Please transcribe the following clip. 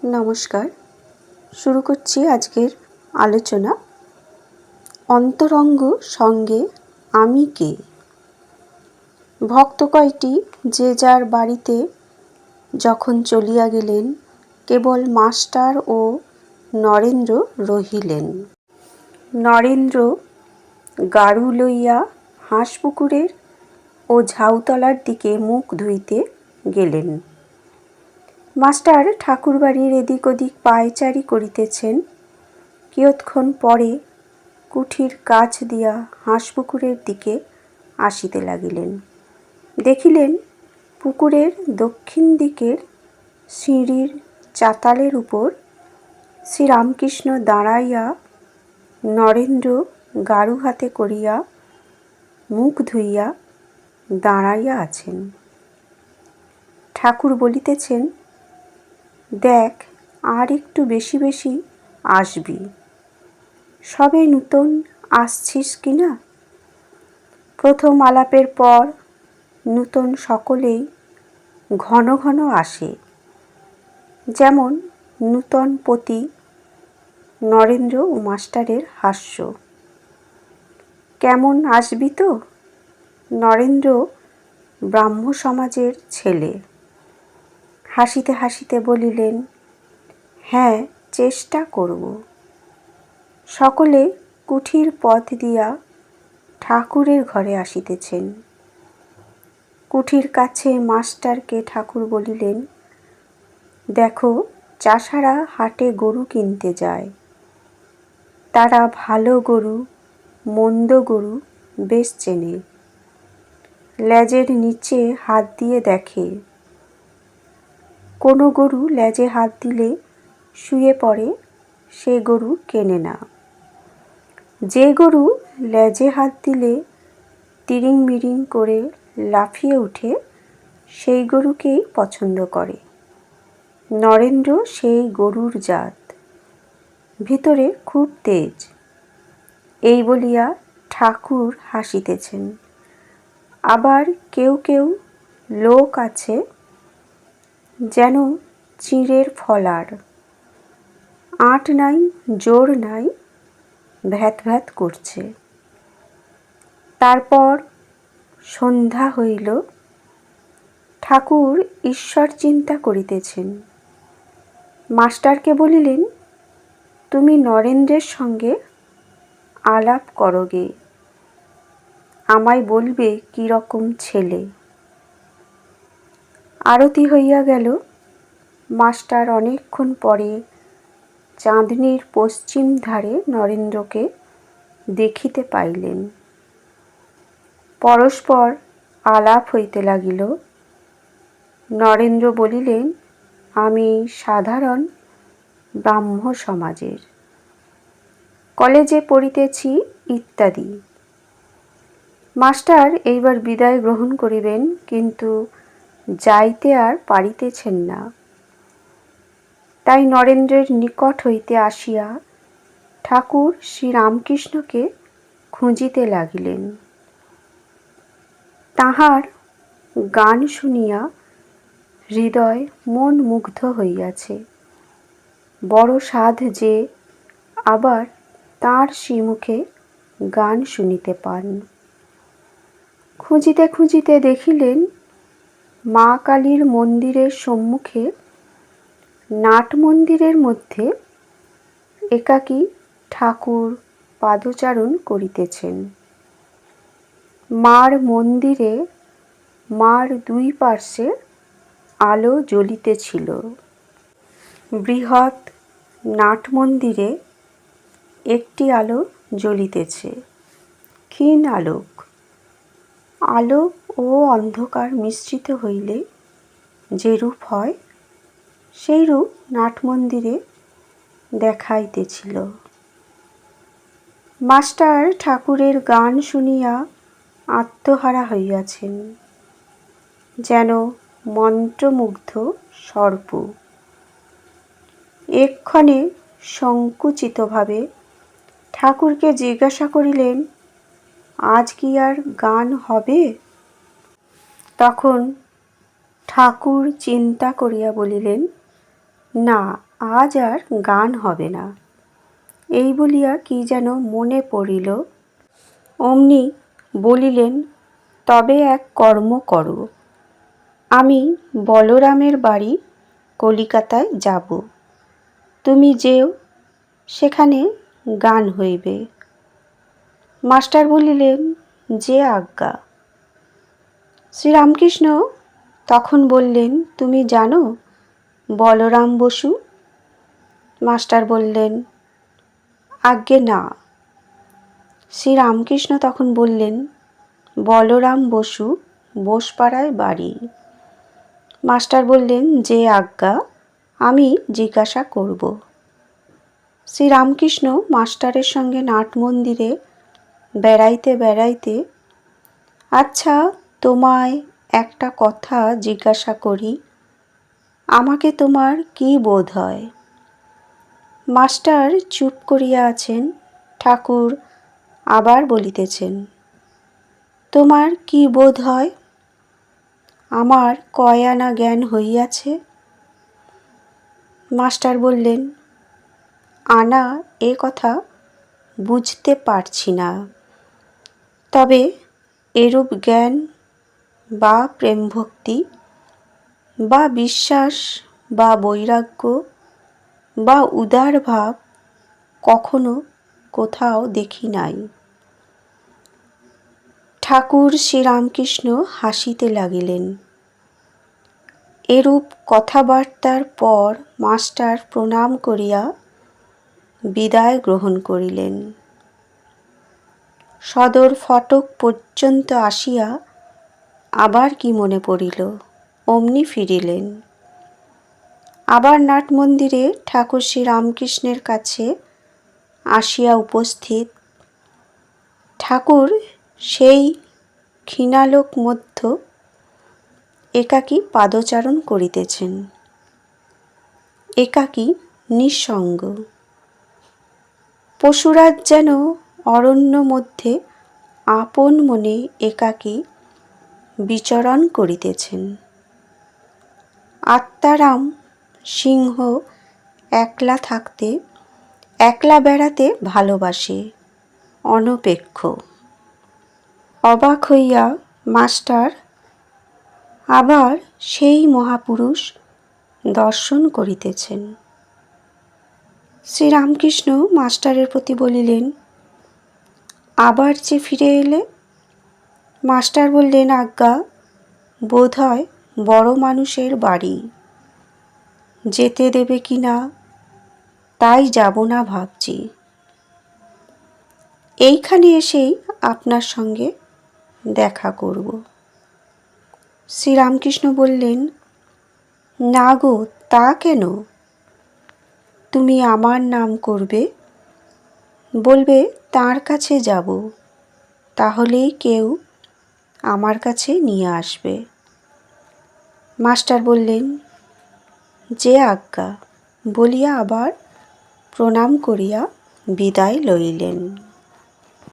নমস্কার। শুরু করছি আজকের আলোচনা। অন্তরঙ্গ সঙ্গে আমি কে। ভক্ত কয়টি যে যার বাড়িতে যখন চলিয়া গেলেন, কেবল মাস্টার ও নরেন্দ্র রহিলেন। নরেন্দ্র গাড়ু লইয়া হাঁসপুকুরের ও ঝাউতলার দিকে মুখ ধুইতে গেলেন। মাস্টার ঠাকুরবাড়ির এদিক ওদিক পায়চারি করিতেছেন। কিয়ৎক্ষণ পরে কুঠির কাছ দিয়া হাঁসপুকুরের দিকে আসিতে লাগিলেন। দেখিলেন পুকুরের দক্ষিণ দিকের সিঁড়ির চাতালের উপর শ্রীরামকৃষ্ণ দাঁড়াইয়া, নরেন্দ্র গাড়ু হাতে করিয়া মুখ ধুইয়া দাঁড়াইয়া আছেন। ঠাকুর বলিতেছেন, দেখ, আর একটু বেশি বেশি আসবি, সবে নূতন আসছিস কিনা। প্রথম আলাপের পর নূতন সকলেই ঘন ঘন আসে, যেমন নূতন পতি। নরেন্দ্র ও মাস্টারের হাস্য। কেমন আসবি তো? নরেন্দ্র ব্রাহ্ম সমাজের ছেলে। হাসিতে হাসিতে বলিলেন, হ্যাঁ, চেষ্টা করব। সকলে কুঠির পথ দিয়া ঠাকুরের ঘরে আসিতেছেন। কুঠির কাছে মাস্টারকে ঠাকুর বলিলেন, দেখো, চাষারা হাটে গরু কিনতে যায়। তারা ভালো গরু মন্দ গরু বেশ চেনে। লেজের নিচে হাত দিয়ে দেখে। কোনো গরু লেজে হাত দিলে শুয়ে পড়ে, সে গরু কেনে না। যে গরু লেজে হাত দিলে তিরিং মিরিং করে লাফিয়ে উঠে, সেই গরুকেই পছন্দ করে। নরেন্দ্র সেই গরুর জাত, ভিতরে খুব তেজ। এই বলিয়া ঠাকুর হাসিতেছেন। আবার কেউ কেউ লোক আছে, যেন চিঁড়ের ফলার, আঁট নাই জোর নাই, ভ্যাত ভ্যাত করছে। তারপর সন্ধ্যা হইল। ঠাকুর ঈশ্বর চিন্তা করিতেছেন। মাস্টারকে বলিলেন, তুমি নরেন্দ্রের সঙ্গে আলাপ করোগে, আমায় বলবে কি রকম ছেলে। আরতি হইয়া গেল। মাস্টার অনেকক্ষণ পরে চাঁদনির পশ্চিম ধারে নরেন্দ্রকে দেখিতে পাইলেন। পরস্পর আলাপ হইতে লাগিল। নরেন্দ্র বলিলেন, আমি সাধারণ ব্রাহ্ম সমাজের, কলেজে পড়িতেছি ইত্যাদি। মাস্টার এইবার বিদায় গ্রহণ করিবেন, কিন্তু যাইতে আর পারিতেছেন না। তাই নরেন্দ্রের নিকট হইতে আসিয়া ঠাকুর শ্রীরামকৃষ্ণকে খুঁজিতে লাগিলেন। তাঁহার গান শুনিয়া হৃদয় মন মুগ্ধ হইয়াছে। বড় সাধ যে আবার তাঁর শ্রীমুখে গান শুনিতে পান। খুঁজিতে খুঁজিতে দেখিলেন মা কালীর মন্দিরের সম্মুখে নাট মন্দিরের মধ্যে একাকী ঠাকুর পাদচারণ করিতেছেন। মার মন্দিরে মার দুই পার্শ্বে আলো জ্বলিতেছিল। বৃহৎ নাট মন্দিরে একটি আলো জ্বলিতেছে, ক্ষীণ আলোক। আলো ও অন্ধকার মিশ্রিত হইলে যেরূপ হয়, সেই রূপ নাট মন্দিরে দেখাইতেছিল। মাস্টার ঠাকুরের গান শুনিয়া আত্মহারা হইয়াছেন, যেন মন্ত্রমুগ্ধ সর্প। এক্ষণে সংকুচিতভাবে ঠাকুরকে জিজ্ঞাসা করিলেন, আজ কি আর গান হবে? তখন ঠাকুর চিন্তা করিয়া বলিলেন, না, আজ আর গান হবে না। এই বলিয়া কি যেন মনে পড়িল। অমনি বলিলেন, তবে এক কর্ম করো, আমি বলরামের বাড়ি কলিকাতায় যাব, তুমি যেও, সেখানে গান হইবে। মাস্টার বলিলেন, যে আজ্ঞা। শ্রীরামকৃষ্ণ তখন বললেন, তুমি জানো বলরাম বসু? মাস্টার বললেন, আজ্ঞে না। শ্রীরামকৃষ্ণ তখন বললেন, বলরাম বসু বোসপাড়ায় বাড়ি। মাস্টার বললেন, যে আজ্ঞা, আমি জিজ্ঞাসা করব। শ্রীরামকৃষ্ণ মাস্টারের সঙ্গে নাটমন্দিরে বেড়াইতে বেড়াইতে, আচ্ছা তোমায় একটা কথা জিজ্ঞাসা করি, আমাকে তোমার কি বোধ হয়? মাস্টার চুপ করিয়া আছেন। ঠাকুর আবার বলিতেছেন, তোমার কি বোধ হয়? আমার কয় আনা জ্ঞান হইয়াছে? মাস্টার বললেন, আনা এ কথা বুঝতে পারছি না, তবে এরূপ জ্ঞান বা প্রেমভক্তি বা বিশ্বাস বা বৈরাগ্য বা উদার ভাব কখনো কোথাও দেখি নাই। ঠাকুর শ্রীরামকৃষ্ণ হাসিতে লাগিলেন। এরূপ কথাবার্তার পর মাস্টার প্রণাম করিয়া বিদায় গ্রহণ করিলেন। সদর ফটক পর্যন্ত আসিয়া আবার কি মনে পড়িল, অমনি ফিরিলেন। আবার নাটমন্দিরে ঠাকুর শ্রীরামকৃষ্ণের কাছে আসিয়া উপস্থিত। ঠাকুর সেই ক্ষীণালোক মধ্য একাকী পাদচারণ করিতেছেন, একাকী নিঃসঙ্গ। পশুরাজ যেন অরণ্য মধ্যে আপন মনে একাকী বিচরণ করিতেছেন। আত্মারাম সিংহ একলা থাকতে, একলা বেড়াতে ভালোবাসে, অনপেক্ষ। অবাক হইয়া মাস্টার আবার সেই মহাপুরুষ দর্শন করিতেছেন। শ্রীরামকৃষ্ণ মাস্টারের প্রতি বলিলেন, আবার যে ফিরে এলে? মাস্টার বললেন, আজ্ঞা, বোধ হয় বড় মানুষের বাড়ি, যেতে দেবে কি না তাই যাব না ভাবছি। এইখানে এসেই আপনার সঙ্গে দেখা করব। শ্রীরামকৃষ্ণ বললেন, না গো, তা কেন? তুমি আমার নাম করবে, বলবে তাঁর কাছে যাব, তাহলেই কেউ আমার কাছে নিয়ে আসবে। মাস্টার বললেন, যে আজ্ঞা, বলিয়া আবার প্রণাম করিয়া বিদায় লইলেন।